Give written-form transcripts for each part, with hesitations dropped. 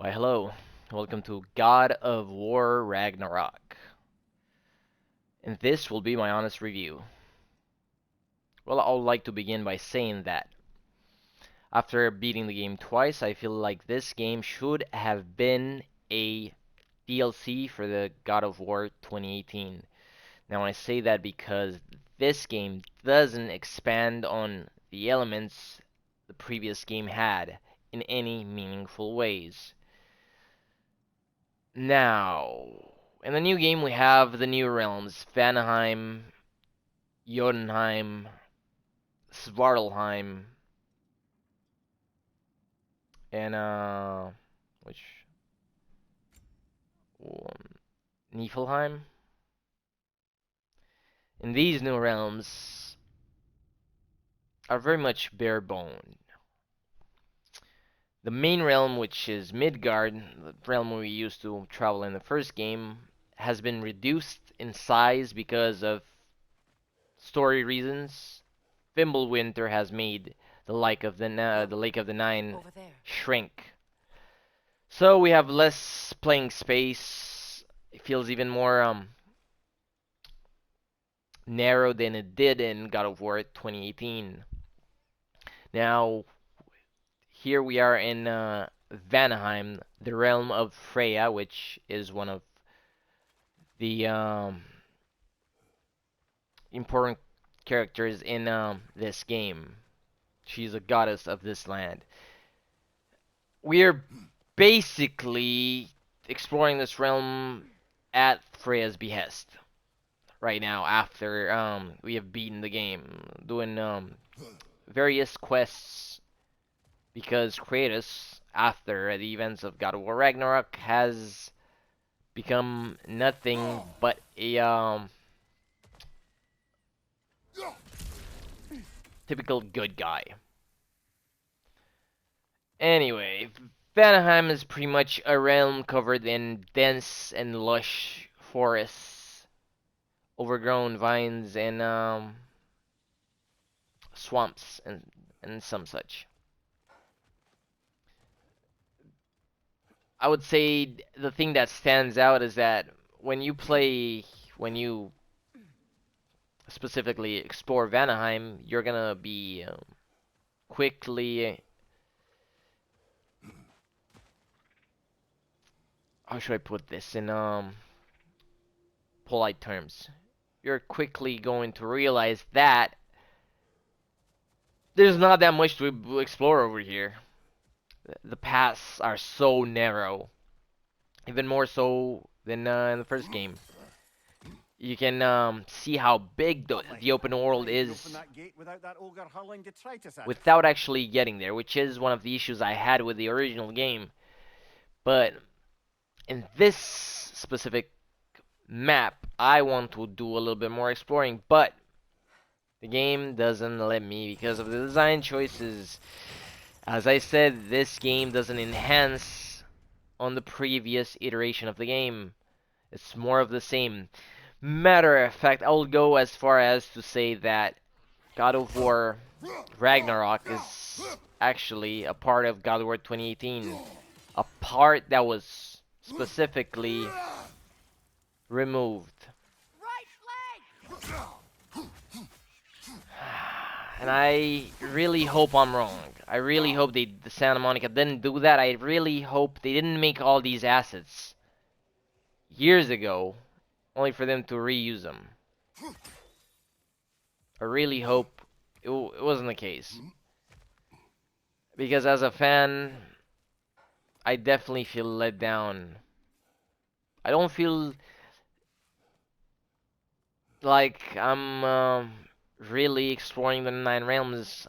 Why, hello. Welcome to God of War Ragnarok. And this will be my honest review. Well, I would like to begin by saying that after beating the game twice, I feel like this game should have been a DLC for the God of War 2018. Now, I say that because this game doesn't expand on the elements the previous game had in any meaningful ways. Now, in the new game, we have the new realms: Vanaheim, Jotunheim, Svartalheim, and which one? Niflheim. And these new realms are very much bare bone. The main realm, which is Midgard, the realm we used to travel in the first game, has been reduced in size because of story reasons. Fimbulwinter has made the Lake of the Nine Over there. shrink. So we have less playing space. It feels even more narrow than it did in God of War 2018. Now here we are in Vanaheim, the realm of Freya, which is one of the important characters in this game. She's a goddess of this land. We're basically exploring this realm at Freya's behest right now after we have beaten the game, doing various quests because Kratos, after the events of God of War Ragnarok, has become nothing but a typical good guy. Anyway, Vanaheim is pretty much a realm covered in dense and lush forests, overgrown vines, and swamps and some such. I would say the thing that stands out is that when you specifically explore Vanaheim, you're gonna be quickly, how should I put this in polite terms? You're quickly going to realize that there's not that much to explore over here. The paths are so narrow, even more so than in the first game. You can see how big Lovely. the open world Now you can open is that gate without that ogre hurling detritus at us. without actually getting there, which is one of the issues I had with the original game. But in this specific map, I want to do a little bit more exploring, but the game doesn't let me because of the design choices. As I said, this game doesn't enhance on the previous iteration of the game. It's more of the same. Matter of fact, I'll go as far as to say that God of War Ragnarok is actually a part of God of War 2018. A part that was specifically removed. Right And I really hope I'm wrong. I really hope the Santa Monica didn't do that. I really hope they didn't make all these assets years ago only for them to reuse them. I really hope it wasn't the case. Because as a fan, I definitely feel let down. I don't feel like I'm really exploring the Nine Realms.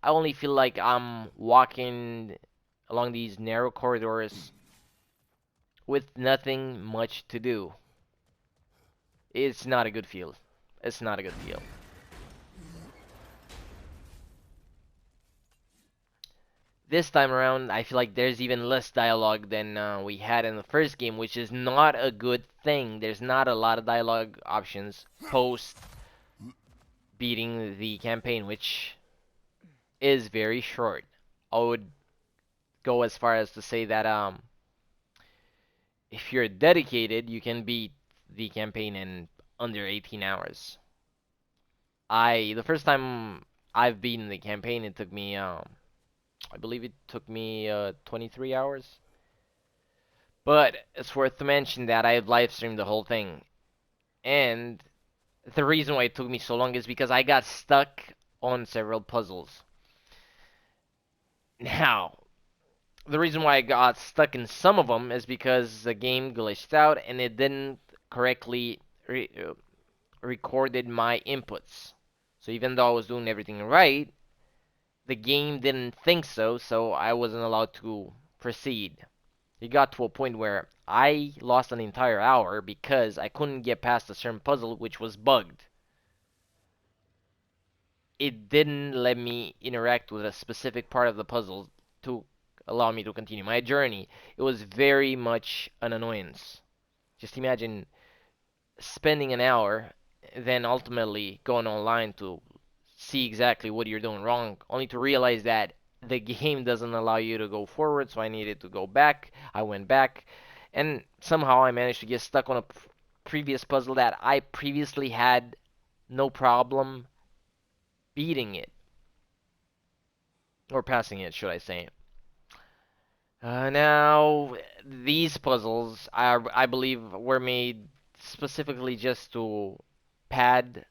I only feel like I'm walking along these narrow corridors with nothing much to do. It's not a good feel. It's not a good feel. This time around, I feel like there's even less dialogue than we had in the first game, which is not a good thing. There's not a lot of dialogue options post beating the campaign, which is very short. I would go as far as to say that If you're dedicated, you can beat the campaign in under 18 hours. The first time I've beaten the campaign, it took me I believe it took me 23 hours. But it's worth to mention that I've live streamed the whole thing, and the reason why it took me so long is because I got stuck on several puzzles. Now, the reason why I got stuck in some of them is because the game glitched out and it didn't correctly recorded my inputs. So even though I was doing everything right, the game didn't think so, so I wasn't allowed to proceed. It got to a point where I lost an entire hour because I couldn't get past a certain puzzle which was bugged. It didn't let me interact with a specific part of the puzzle to allow me to continue my journey. It was very much an annoyance. Just imagine spending an hour, then ultimately going online to see exactly what you're doing wrong, only to realize that the game doesn't allow you to go forward, so I needed to go back. I went back, and somehow I managed to get stuck on a previous puzzle that I previously had no problem beating it, or passing it, should I say. Now, these puzzles, I believe, were made specifically just to pad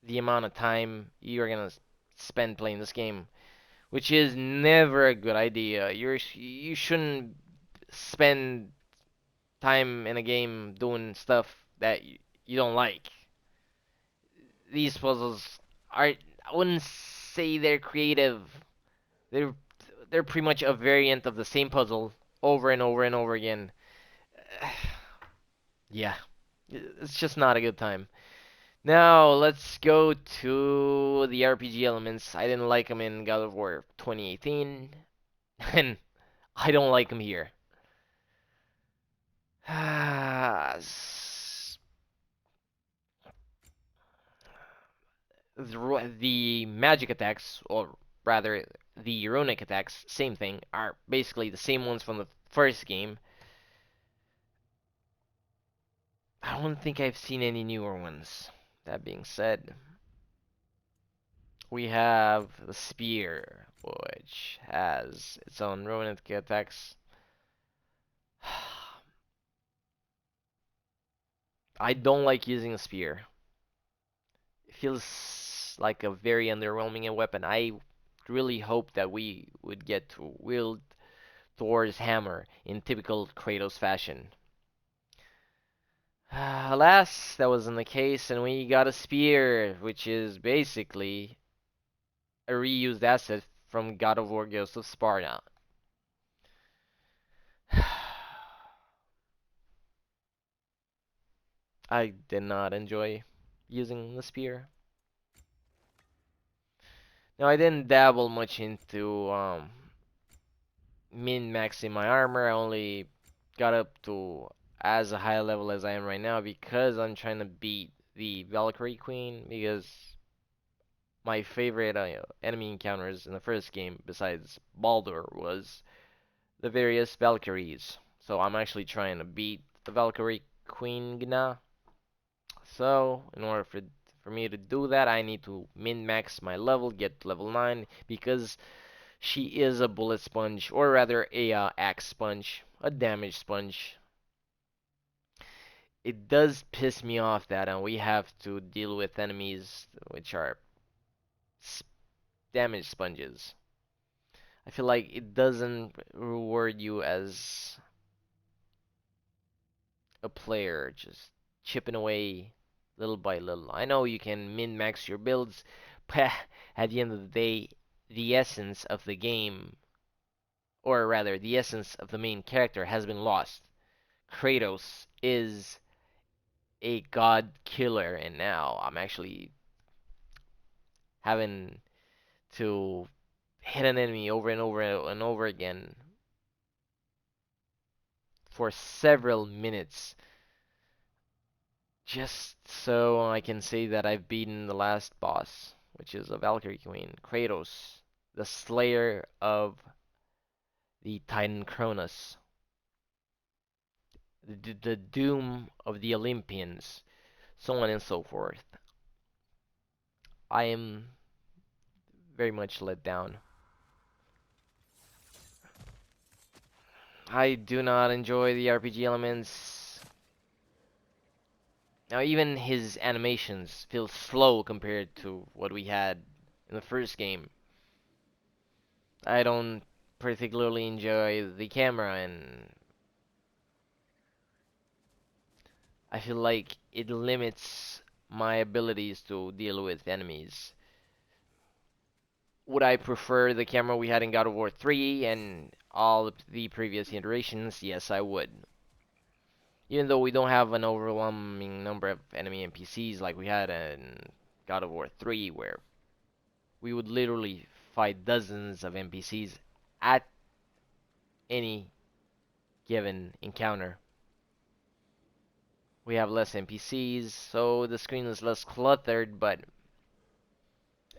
the amount of time you're gonna spend playing this game, which is never a good idea. You shouldn't spend time in a game doing stuff that you don't like. These puzzles are, I wouldn't say they're creative. They're they're pretty much a variant of the same puzzle over and over and over again. Yeah, it's just not a good time. Now, let's go to the RPG elements. I didn't like them in God of War 2018, and I don't like them here. The magic attacks, or rather the runic attacks, same thing, are basically the same ones from the first game. I don't think I've seen any newer ones. That being said, we have the spear, which has its own runic attacks. I don't like using a spear. It feels like a very underwhelming weapon. I really hope that we would get to wield Thor's hammer in typical Kratos fashion. Alas, that wasn't the case, and we got a spear, which is basically a reused asset from God of War Ghost of Sparta. I did not enjoy using the spear. Now, I didn't dabble much into min-maxing my armor. I only got up to as a high level as I am right now because I'm trying to beat the Valkyrie Queen, because my favorite enemy encounters in the first game, besides Baldur, was the various Valkyries. So I'm actually trying to beat the Valkyrie Queen Gna. So in order for me to do that, I need to min-max my level, get to level 9, because she is a bullet sponge, or rather a axe sponge, a damage sponge. It does piss me off that we have to deal with enemies which are damage sponges. I feel like it doesn't reward you as a player, just chipping away little by little. I know you can min-max your builds, but at the end of the day, the essence of the game, or rather, the essence of the main character has been lost. Kratos is a god killer, and now I'm actually having to hit an enemy over and over and over again for several minutes just so I can say that I've beaten the last boss, which is a Valkyrie Queen, Kratos, the slayer of the Titan Cronus. the doom of the Olympians, so on and so forth. I am very much let down. I do not enjoy the RPG elements. Now, even his animations feel slow compared to what we had in the first game. I don't particularly enjoy the camera, and I feel like it limits my abilities to deal with enemies. Would I prefer the camera we had in God of War 3 and all of the previous iterations? Yes, I would. Even though we don't have an overwhelming number of enemy NPCs like we had in God of War 3, where we would literally fight dozens of NPCs at any given encounter. We have less NPCs, so the screen is less cluttered, but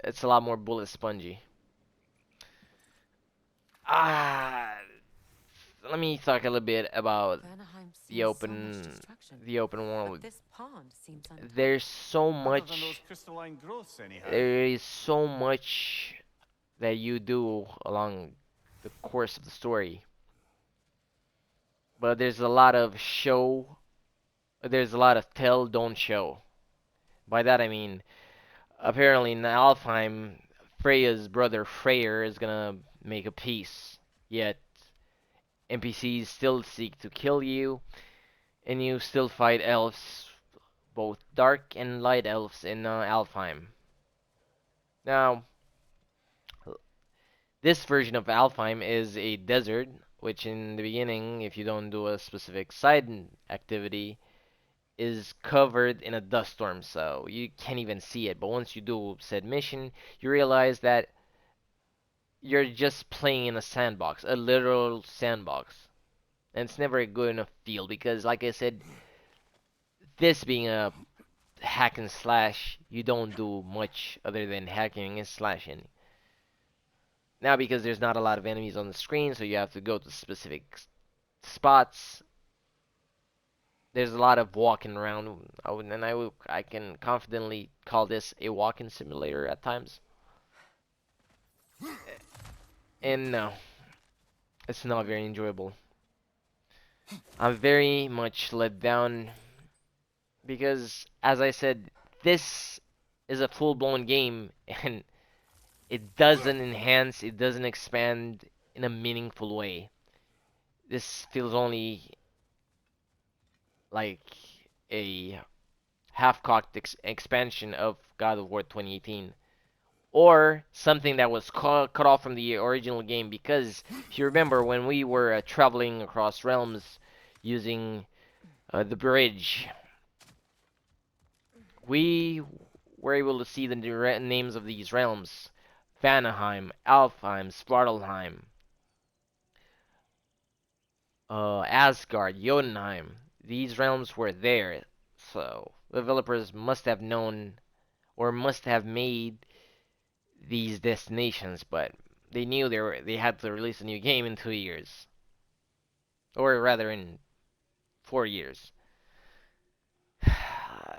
it's a lot more bullet spongy. Ah, let me talk a little bit about Vanaheim the sees so much open destruction, the open but world. this pond seems There's untouched. so Other than those much crystalline growths, anyhow. there is so much that you do along the course of the story. But there's a lot of tell don't show. By that I mean apparently in Alfheim Freya's brother Freyr is gonna make a peace. Yet NPCs still seek to kill you, and you still fight elves, both dark and light elves in Alfheim. Now, this version of Alfheim is a desert, which in the beginning, if you don't do a specific side activity, is covered in a dust storm, so you can't even see it. But once you do said mission, you realize that you're just playing in a sandbox, a literal sandbox. And it's never a good enough feel because, like I said, this being a hack and slash, you don't do much other than hacking and slashing. Now, because there's not a lot of enemies on the screen, so you have to go to specific spots. There's a lot of walking around, I can confidently call this a walking simulator at times. And no, it's not very enjoyable. I'm very much let down because, as I said, this is a full-blown game, and it doesn't enhance, it doesn't expand in a meaningful way. This feels only like a half-cocked expansion of God of War 2018, or something that was cut off from the original game. Because if you remember, when we were traveling across realms using the bridge, we were able to see the names of these realms: Vanaheim, Alfheim, Svartalheim, Asgard, Jotunheim. These realms were there, so the developers must have known or must have made these destinations, but they knew they had to release a new game in 2 years, or rather in 4 years.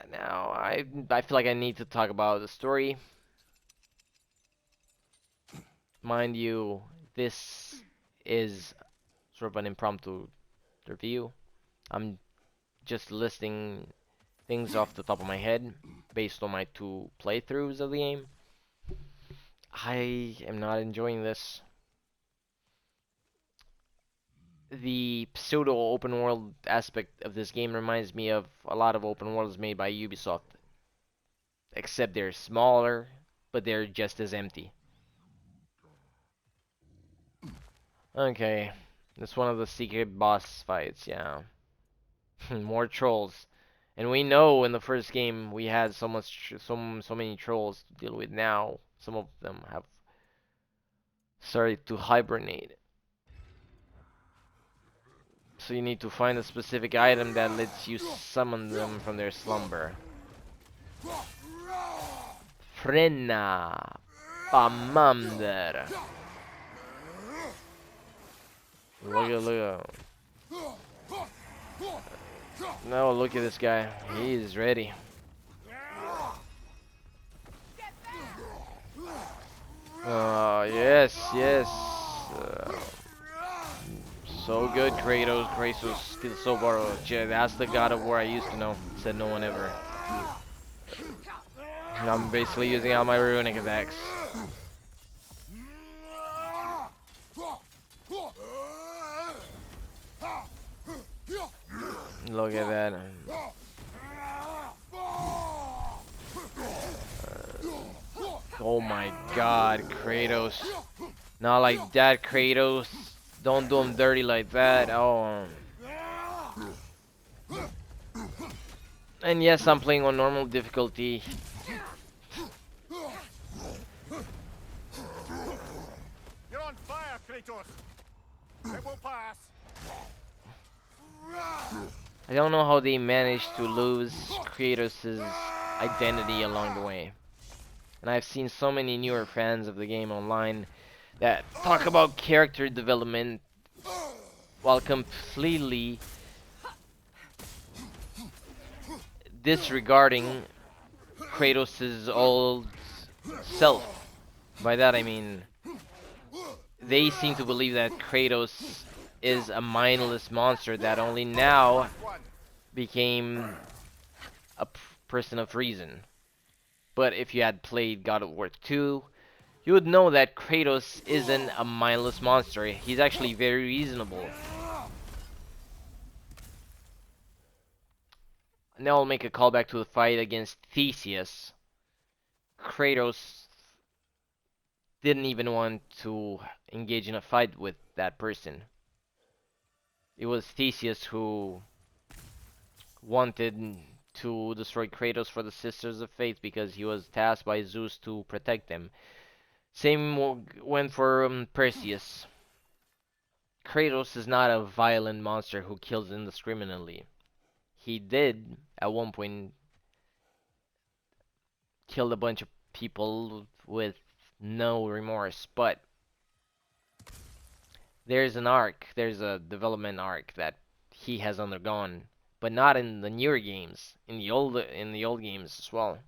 Now I feel like I need to talk about the story. Mind you, this is sort of an impromptu review. I'm just listing things off the top of my head based on my 2 playthroughs of the game. I am not enjoying this. The pseudo open world aspect of this game reminds me of a lot of open worlds made by Ubisoft, except they're smaller, but they're just as empty. Okay, that's one of the secret boss fights, yeah. More trolls. And we know in the first game we had so many trolls to deal with. Now some of them have started to hibernate. So you need to find a specific item that lets you summon them from their slumber. Frenna Pamander. Look at. No, look at this guy. He's ready. Yes, yes. So good, Kratos. Kratos still so borrowed. Yeah, that's the God of War I used to know. Said no one ever. I'm basically using all my runic attacks. Look at that. Oh my God, Kratos. Not like that, Kratos. Don't do him dirty like that. Oh. And yes, I'm playing on normal difficulty. You're on fire, Kratos. It will pass. I don't know how they managed to lose Kratos' identity along the way. And I've seen so many newer fans of the game online that talk about character development while completely disregarding Kratos' old self. By that I mean, they seem to believe that Kratos is a mindless monster that only now became a person of reason. But if you had played God of War 2, you would know that Kratos isn't a mindless monster. He's actually very reasonable. Now I'll make a callback to the fight against Theseus. Kratos didn't even want to engage in a fight with that person. It was Theseus who wanted to destroy Kratos for the Sisters of Faith because he was tasked by Zeus to protect them. Same went for Perseus. Kratos is not a violent monster who kills indiscriminately. He did, at one point, kill a bunch of people with no remorse, but there's a development arc that he has undergone, but not in the newer games, in the old games as well.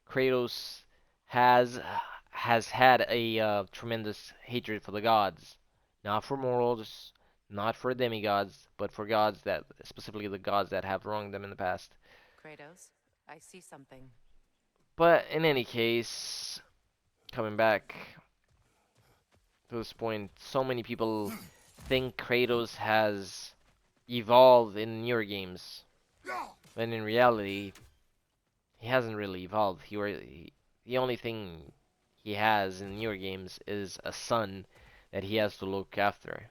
Kratos has has had a tremendous hatred for the gods, not for mortals, not for demigods, but for gods that specifically the gods that have wronged them in the past. Kratos, I see something. But in any case, coming back to this point, so many people think Kratos has evolved in newer games, when in reality, he hasn't really evolved. The only thing he has in newer games is a son that he has to look after.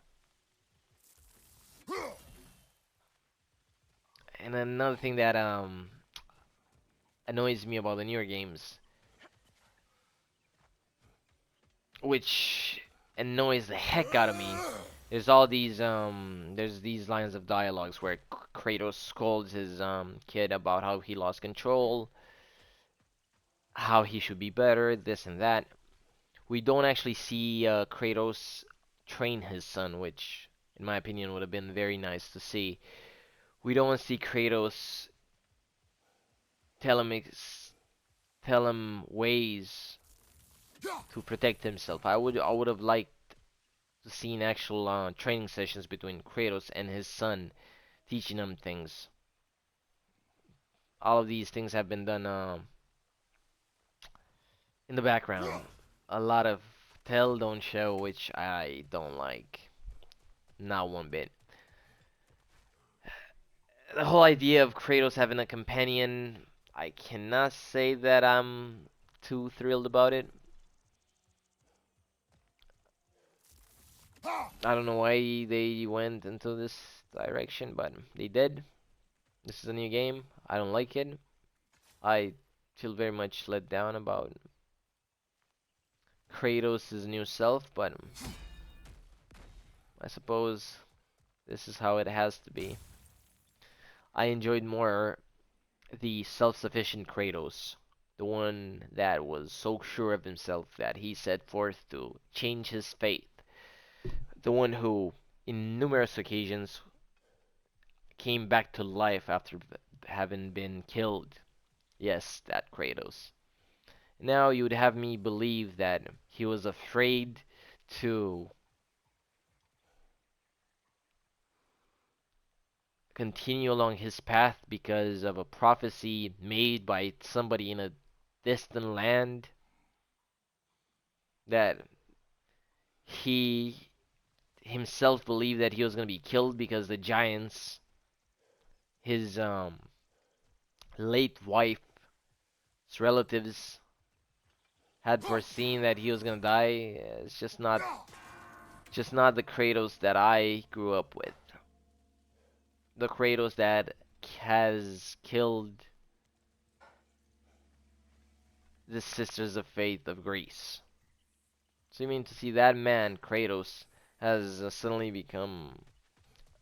And another thing that annoys me about the newer games, which annoys the heck out of me, there's these lines of dialogues where Kratos scolds his kid about how he lost control, how he should be better, this and that. We don't actually see Kratos train his son, which, in my opinion, would have been very nice to see. We don't see Kratos tell him tell him ways to protect himself. I would have liked to see actual training sessions between Kratos and his son, teaching him things. All of these things have been done in the background. A lot of tell don't show, which I don't like, not one bit. The whole idea of Kratos having a companion, I cannot say that I'm too thrilled about it. I don't know why they went into this direction, but they did. This is a new game. I don't like it. I feel very much let down about Kratos' new self, but I suppose this is how it has to be. I enjoyed more the self-sufficient Kratos, the one that was so sure of himself that he set forth to change his fate, the one who, in numerous occasions, came back to life after having been killed. Yes, that Kratos. Now you would have me believe that he was afraid to continue along his path because of a prophecy made by somebody in a distant land that he himself believed that he was going to be killed because the giants, his late wife's relatives, had foreseen that he was going to die. It's just not the Kratos that I grew up with. The Kratos that has killed the Sisters of Faith of Greece. So you mean to see that man, Kratos, has suddenly become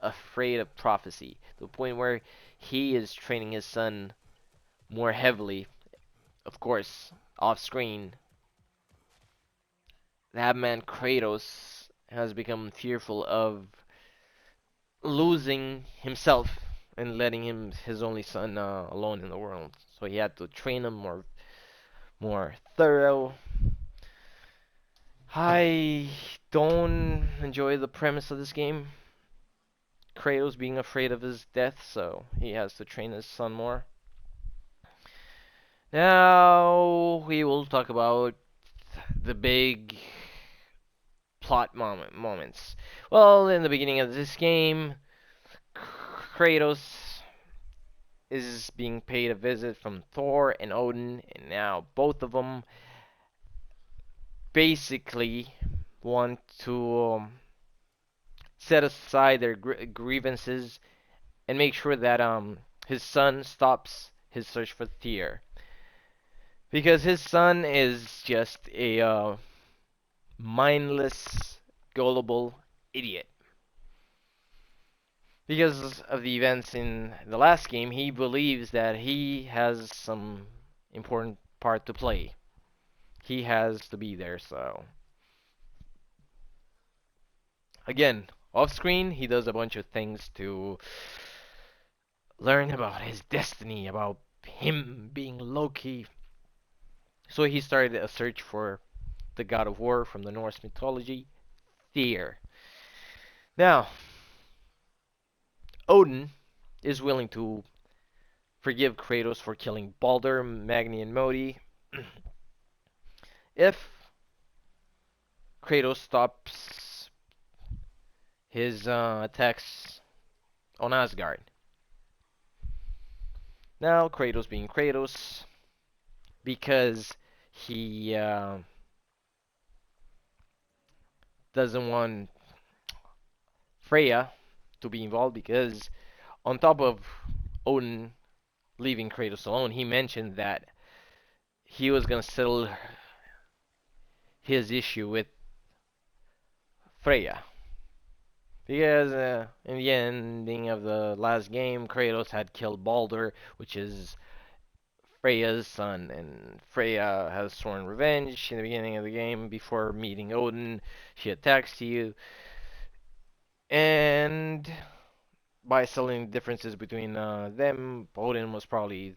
afraid of prophecy to the point where he is training his son more heavily, of course, off screen. That man, Kratos, has become fearful of losing himself and letting his only son alone in the world. So he had to train him more thorough. I don't enjoy the premise of this game. Kratos being afraid of his death, so he has to train his son more. Now we will talk about the big plot moments. Well, in the beginning of this game, Kratos is being paid a visit from Thor and Odin, and now both of them basically want to set aside their grievances and make sure that his son stops his search for Tyr, because his son is just a mindless, gullible idiot. Because of the events in the last game, he believes that he has some important part to play. He has to be there, so. Again, off screen, he does a bunch of things to learn about his destiny, about him being Loki. So he started a search for the god of war from the Norse mythology, Tyr. Now, Odin is willing to forgive Kratos for killing Balder, Magni, and Modi if Kratos stops his attacks on Asgard. Now, Kratos being Kratos, because he doesn't want Freya to be involved, because on top of Odin leaving Kratos alone, he mentioned that he was gonna settle his issue with Freya. Because in the ending of the last game, Kratos had killed Balder, which is Freya's son, and Freya has sworn revenge in the beginning of the game before meeting Odin. She attacks you, and by settling differences between them, Odin was probably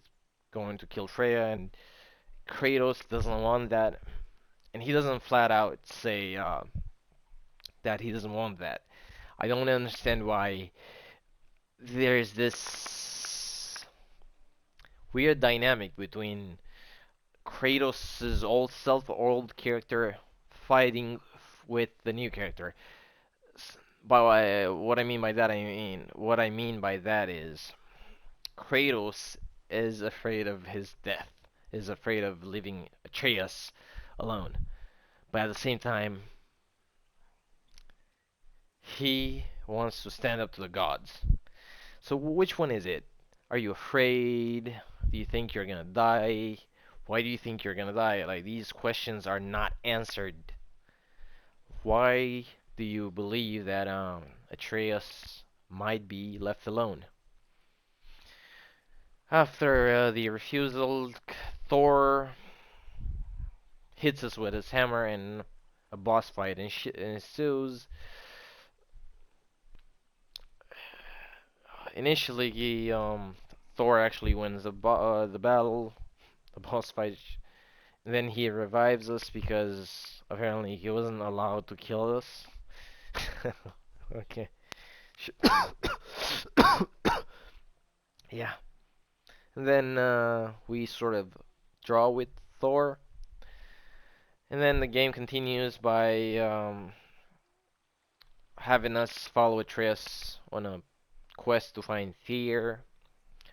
going to kill Freya, and Kratos doesn't want that, and he doesn't flat out say that he doesn't want that. I don't understand why there's this weird dynamic between Kratos' old self, old character, fighting with the new character. By what I mean by that, what I mean by that is Kratos is afraid of his death, is afraid of leaving Atreus alone. But at the same time, he wants to stand up to the gods. So which one is it? Are you afraid? Do you think you're gonna die? Why do you think you're gonna die? Like, these questions are not answered. Why do you believe that Atreus might be left alone? After the refusal, Thor hits us with his hammer and a boss fight ensues. initially, Thor actually wins the battle, the boss fight. And then he revives us because apparently he wasn't allowed to kill us. Okay. Sh- Yeah. And then we sort of draw with Thor. And then the game continues by having us follow Atreus on a quest to find Fear,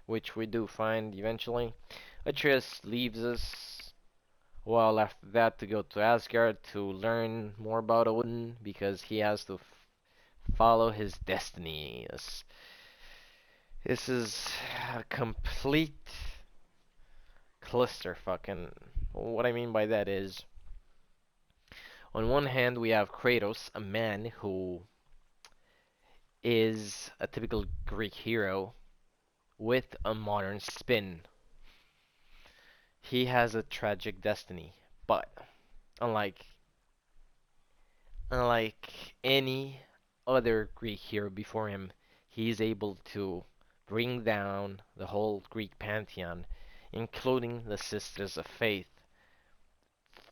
which we do find eventually. Atreus leaves us well after that to go to Asgard to learn more about Odin because he has to follow his destiny. This is a complete clusterfuck, and what I mean by that is, on one hand, we have Kratos, a man who is a typical Greek hero with a modern spin. He has a tragic destiny, but unlike unlike any other Greek hero before him, he is able to bring down the whole Greek pantheon, including the Sisters of Faith,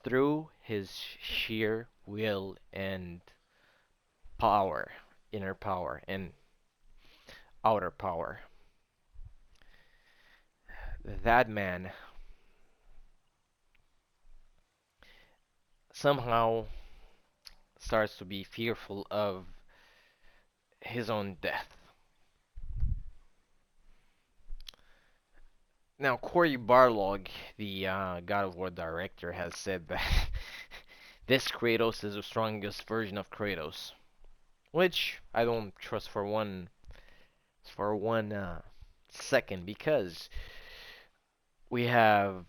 through his sheer will and power, inner power and outer power. That man somehow starts to be fearful of his own death. Now, Cory Barlog, the God of War director, has said that this Kratos is the strongest version of Kratos, which I don't trust for one second, because we have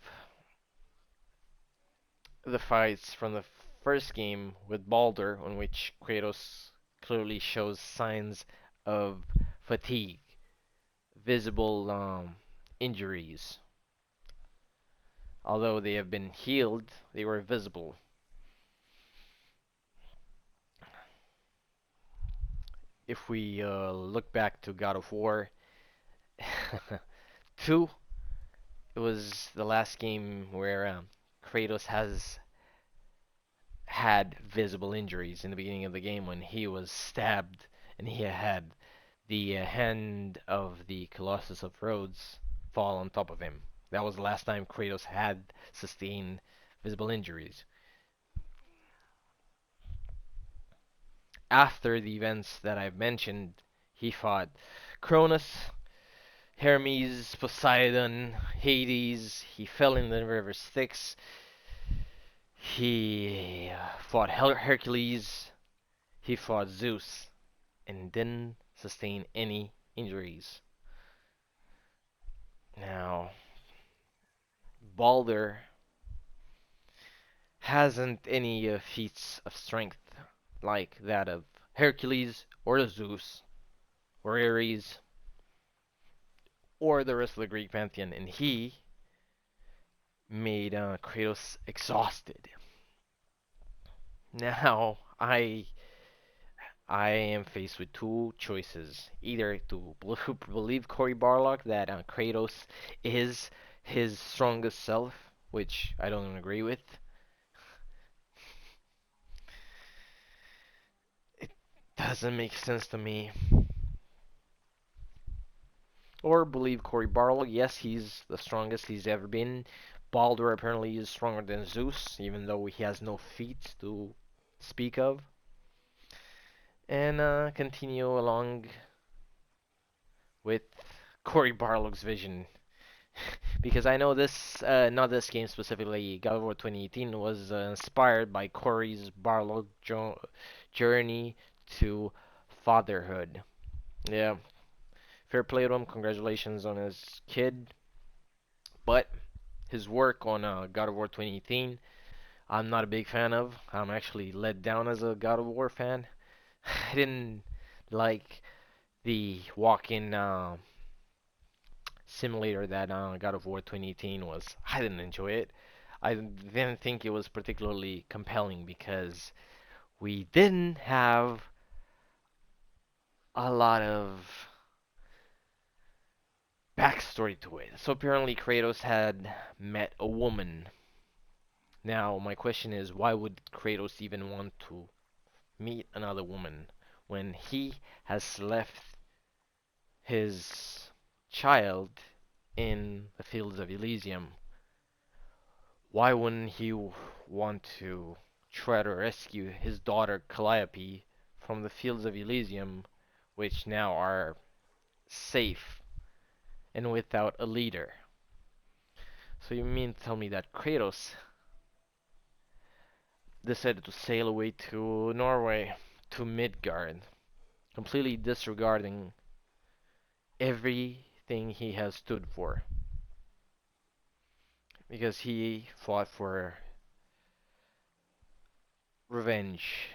the fights from the first game with Baldur, on which Kratos clearly shows signs of fatigue, visible injuries. Although they have been healed, they were visible. If we look back to God of War 2, it was the last game where Kratos has had visible injuries in the beginning of the game when he was stabbed and he had the hand of the Colossus of Rhodes fall on top of him. That was the last time Kratos had sustained visible injuries. After the events that I've mentioned, he fought Cronus, Hermes, Poseidon, Hades. He fell in the river Styx. He fought Hercules. He fought Zeus and didn't sustain any injuries. Now, Balder hasn't any feats of strength like that of Hercules or Zeus or Ares or the rest of the Greek pantheon, and he made Kratos exhausted. Now, I am faced with two choices: either to believe Cory Barlog that Kratos is his strongest self, which I don't agree with. It doesn't make sense to me. Or believe Cory Barlog, yes, he's the strongest he's ever been. Baldur apparently is stronger than Zeus, even though he has no feats to speak of. And continue along with Cory Barlog's vision. Because I know this, not this game specifically, God of War 2018 was inspired by Cory's Barlog journey to fatherhood. Yeah, fair play to him. Congratulations on his kid. But his work on God of War 2018, I'm not a big fan of. I'm actually let down as a God of War fan. I didn't like the walk-in simulator that God of War 2018 was. I didn't enjoy it. I didn't think it was particularly compelling because we didn't have a lot of backstory to it. So apparently Kratos had met a woman. Now my question is, why would Kratos even want to meet another woman when he has left his child in the fields of Elysium? Why wouldn't he want to try to rescue his daughter Calliope from the fields of Elysium, which now are safe and without a leader? So you mean to tell me that Kratos decided to sail away to Norway, to Midgard, completely disregarding everything he has stood for, because he fought for revenge.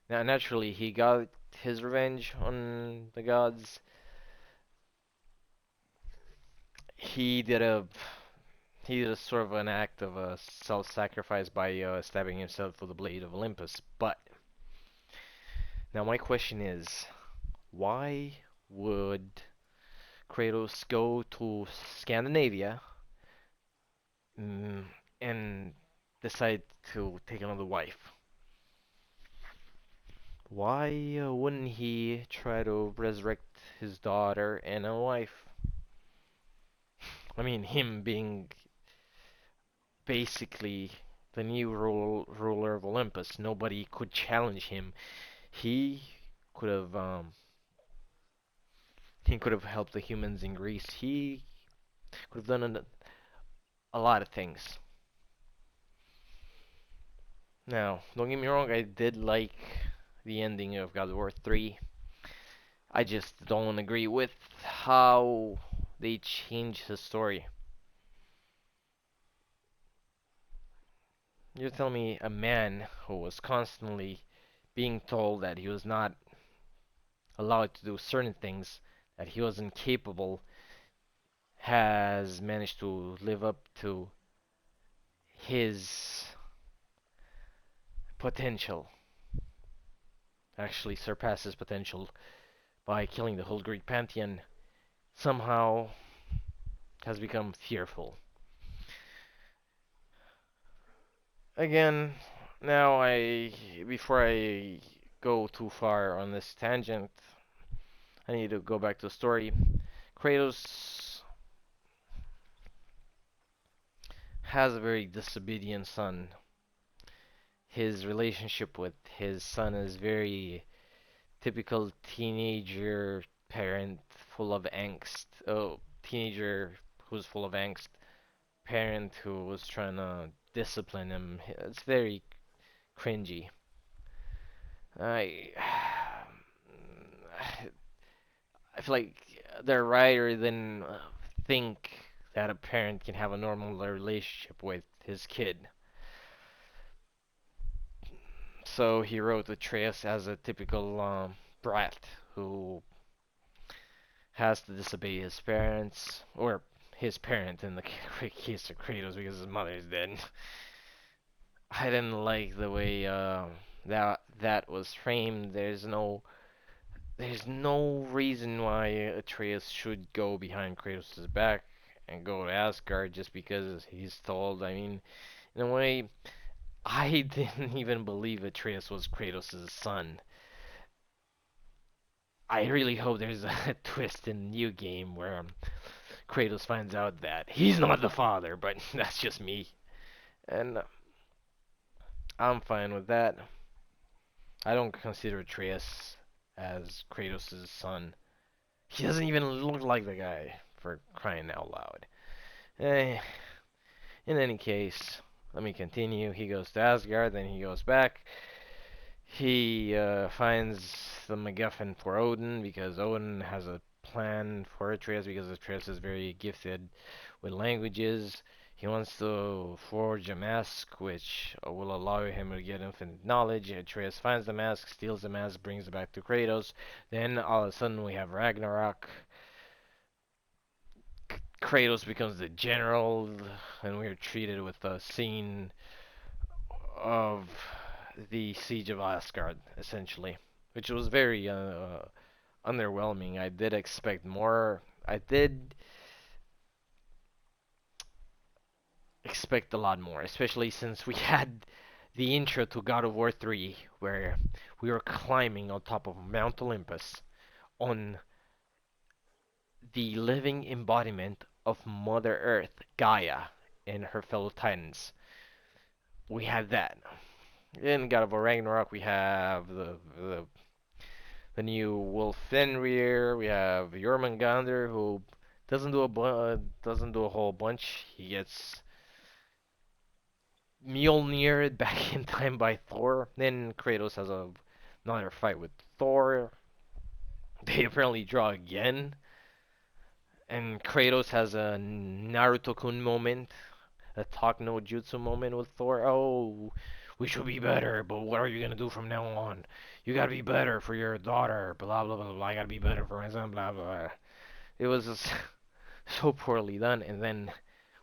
Now, naturally, he got his revenge on the gods. He did a he did a sort of an act of a self-sacrifice by stabbing himself with the blade of Olympus. But now my question is, why would Kratos go to Scandinavia, mm, and decide to take another wife? Why wouldn't he try to resurrect his daughter and a wife? I mean, him being basically the new ruler of Olympus, nobody could challenge him. He could have he could have helped the humans in Greece. He could have done a lot of things. Now, don't get me wrong, I did like the ending of God of War 3. I just don't agree with how they changed his story. You're telling me a man who was constantly being told that he was not allowed to do certain things, that he was incapable, has managed to live up to his potential, actually surpass his potential by killing the whole Greek pantheon, somehow has become fearful. Again, now before I go too far on this tangent, I need to go back to the story. Kratos has a very disobedient son. His relationship with his son is very typical teenager parent full of angst. Oh, teenager who's full of angst, parent who was trying to discipline him. It's very cringy. I I feel like the writer didn't think that a parent can have a normal relationship with his kid. So he wrote Atreus as a typical brat who has to disobey his parents, or his parent in the case of Kratos because his mother is dead. I didn't like the way that was framed. There's no reason why Atreus should go behind Kratos' back and go to Asgard just because he's told. I mean, in a way, I didn't even believe Atreus was Kratos' son. I really hope there's a twist in the new game where Kratos finds out that he's not the father, but that's just me. And I'm fine with that. I don't consider Atreus as Kratos' son. He doesn't even look like the guy, for crying out loud. Eh, in any case, let me continue. He goes to Asgard, then he goes back. He finds the MacGuffin for Odin because Odin has a plan for Atreus because Atreus is very gifted with languages. He wants to forge a mask which will allow him to get infinite knowledge. Atreus finds the mask, steals the mask, brings it back to Kratos. Then all of a sudden we have Ragnarok. Kratos becomes the general, and we're treated with a scene of the siege of Asgard, essentially, which was very underwhelming. I did expect more. I did expect a lot more, especially since we had the intro to God of War 3, where we were climbing on top of Mount Olympus on the living embodiment of Mother Earth, Gaia, and her fellow Titans. We had that. In God of War Ragnarok, we have the new Wolf Fenrir. We have Jormungandr, who doesn't do a whole bunch. He gets Mjolnired back in time by Thor. Then Kratos has another fight with Thor. They apparently draw again, and Kratos has a Naruto-kun moment, a talk no jutsu moment with Thor. Oh, we should be better, but what are you gonna do from now on? You gotta be better for your daughter. Blah blah blah blah. I gotta be better for my son. Blah blah. Blah. It was just so poorly done. And then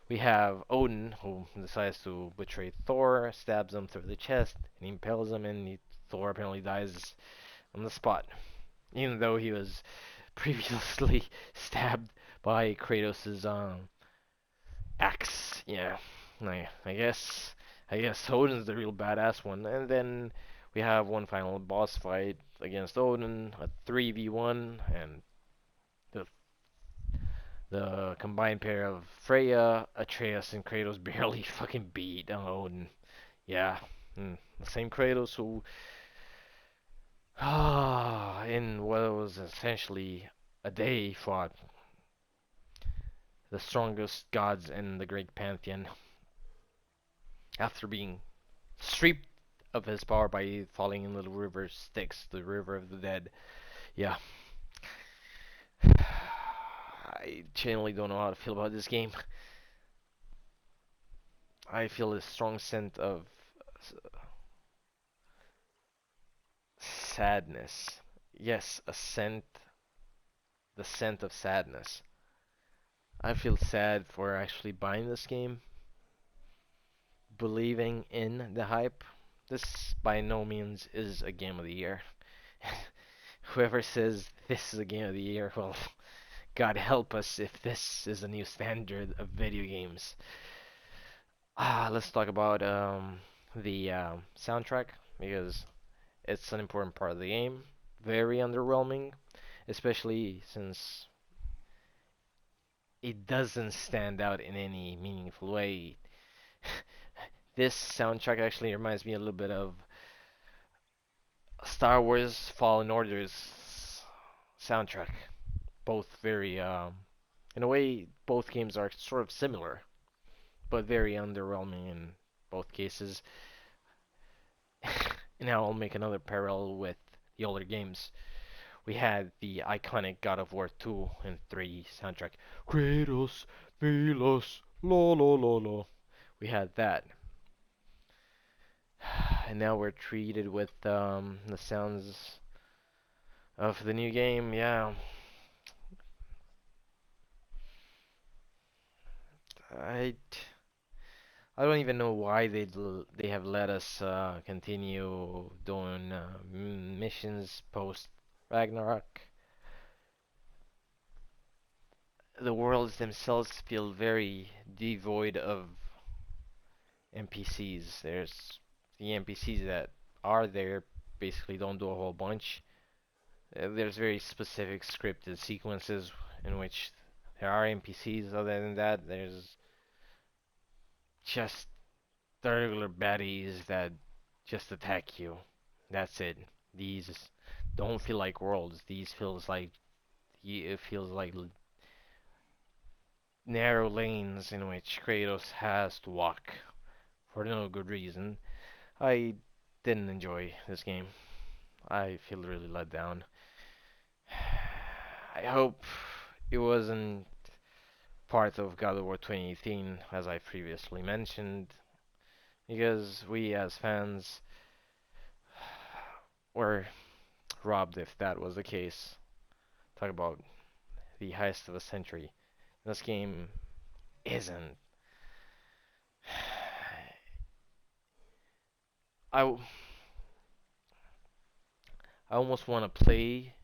we have Odin, who decides to betray Thor, stabs him through the chest, and impales him, and Thor apparently dies on the spot, even though he was previously stabbed by Kratos' axe. Yeah, I guess Odin's the real badass one. And then we have one final boss fight against Odin, a 3v1, and the the combined pair of Freya, Atreus, and Kratos barely fucking beat Odin. Yeah, the same Kratos who, in what was essentially a day, fought the strongest gods in the Greek pantheon after being stripped of his power by falling in the river Styx, the river of the dead. Yeah, I genuinely don't know how to feel about this game. I feel a strong scent of sadness. Yes, the scent of sadness. I feel sad for actually buying this game, believing in the hype. This by no means is a game of the year. Whoever says this is a game of the year, well, God help us if this is a new standard of video games. Let's talk about the soundtrack because it's an important part of the game. Very underwhelming, especially since it doesn't stand out in any meaningful way. This soundtrack actually reminds me a little bit of Star Wars Fallen Order's soundtrack. Both very, in a way, both games are sort of similar, but very underwhelming in both cases. Now I'll make another parallel with the older games. We had the iconic God of War 2 and 3 soundtrack. Kratos, Milos, lo lo lo lo. We had that. And now we're treated with the sounds of the new game. Yeah, I I don't even know why they have let us continue doing missions post Ragnarok. The worlds themselves feel very devoid of NPCs. There's the NPCs that are there basically don't do a whole bunch. There's very specific scripted sequences in which there are NPCs. Other than that, there's just the regular baddies that just attack you. That's it. These don't feel like worlds. These feels like it feels like narrow lanes in which Kratos has to walk for no good reason. I didn't enjoy this game. I feel really let down. I hope it wasn't part of God of War 2018, as I previously mentioned, because we as fans were robbed if that was the case. Talk about the heist of a century. This game isn't. I almost want to play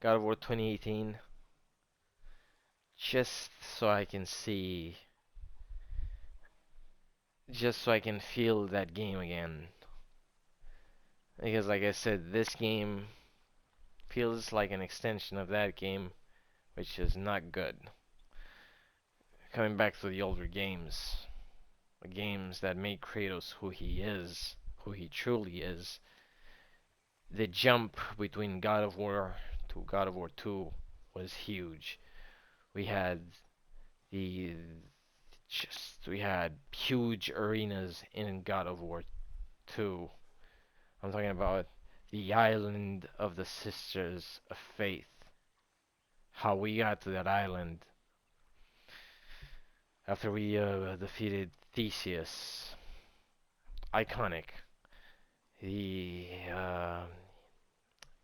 God of War 2018, just so I can see, just so I can feel that game again. Because, like I said, this game feels like an extension of that game, which is not good. Coming back to the older games, the games that made Kratos who he is, who he truly is, the jump between God of War to God of War 2 was huge. We had the we had huge arenas in God of War 2. I'm talking about the island of the Sisters of Faith. How we got to that island after we defeated Theseus. Iconic. The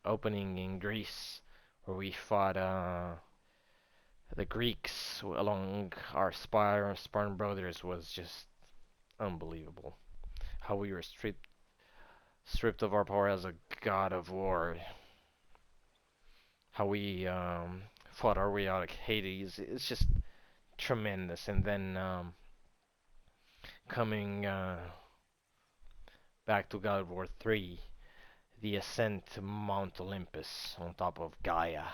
opening in Greece where we fought the Greeks along our Spartan brothers was just unbelievable. How we were stripped of our power as a god of war. How we fought our way out of Hades. It's just tremendous. And then coming back to God of War 3, the ascent to Mount Olympus on top of Gaia.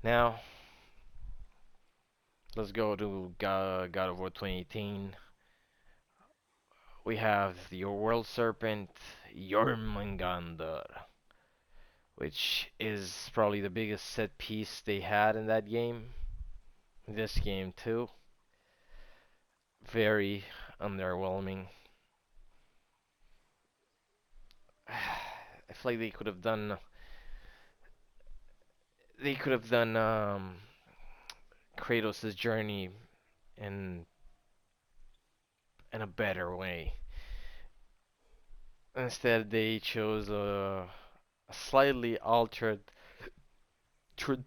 Now, let's go to God of War 2018. We have the World Serpent, Jormungandr, which is probably the biggest set piece they had in that game. This game too. Very underwhelming. I feel like they could have done Kratos' journey in a better way. Instead, they chose a slightly altered tra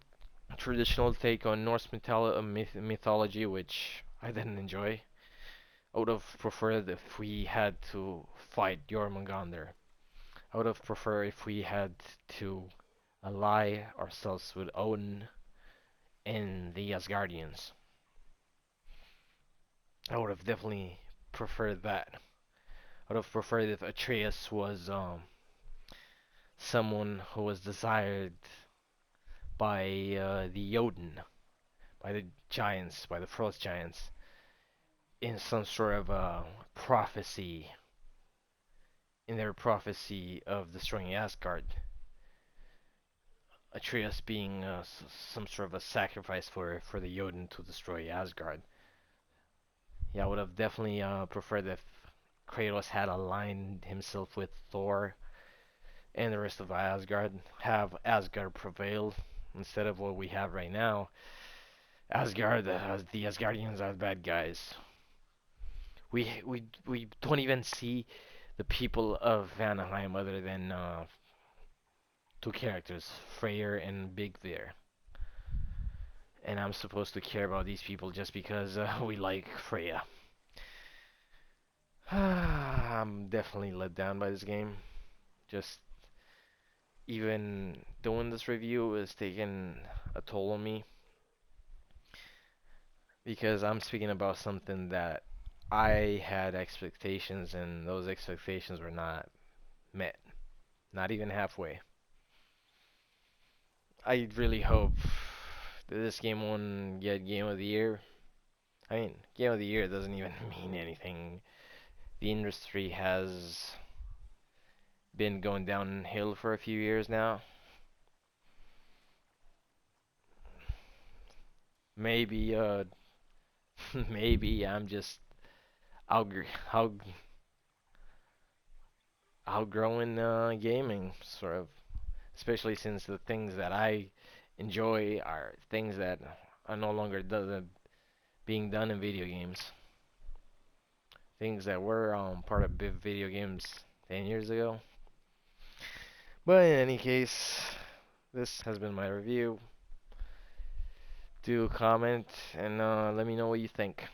traditional take on Norse mythology, which I didn't enjoy. I would have preferred if we had to fight Jormungandr. I would have preferred if we had to ally ourselves with Odin and the Asgardians. I would have definitely preferred that. I would have preferred if Atreus was someone who was desired by the Jotun, by the giants, by the frost giants, in some sort of prophecy, in their prophecy of destroying Asgard. Atreus being some sort of a sacrifice for the Jotun to destroy Asgard. Yeah, I would have definitely preferred if Kratos had aligned himself with Thor and the rest of Asgard, have Asgard prevail instead of what we have right now. Asgard, the Asgardians are bad guys. We don't even see the people of Vanaheim other than two characters, Freyr and Big Bear. And I'm supposed to care about these people just because we like Freya. I'm definitely let down by this game. Just even doing this review is taking a toll on me because I'm speaking about something that I had expectations and those expectations were not met, not even halfway. I really hope that this game won't get Game of the Year. I mean, Game of the Year doesn't even mean anything. The industry has been going downhill for a few years now. Maybe, maybe I'm just outgr out outgrowing gaming, sort of. Especially since the things that I enjoy are things that are no longer being done in video games. Things that were part of video games 10 years ago. But in any case, this has been my review. Do comment and let me know what you think.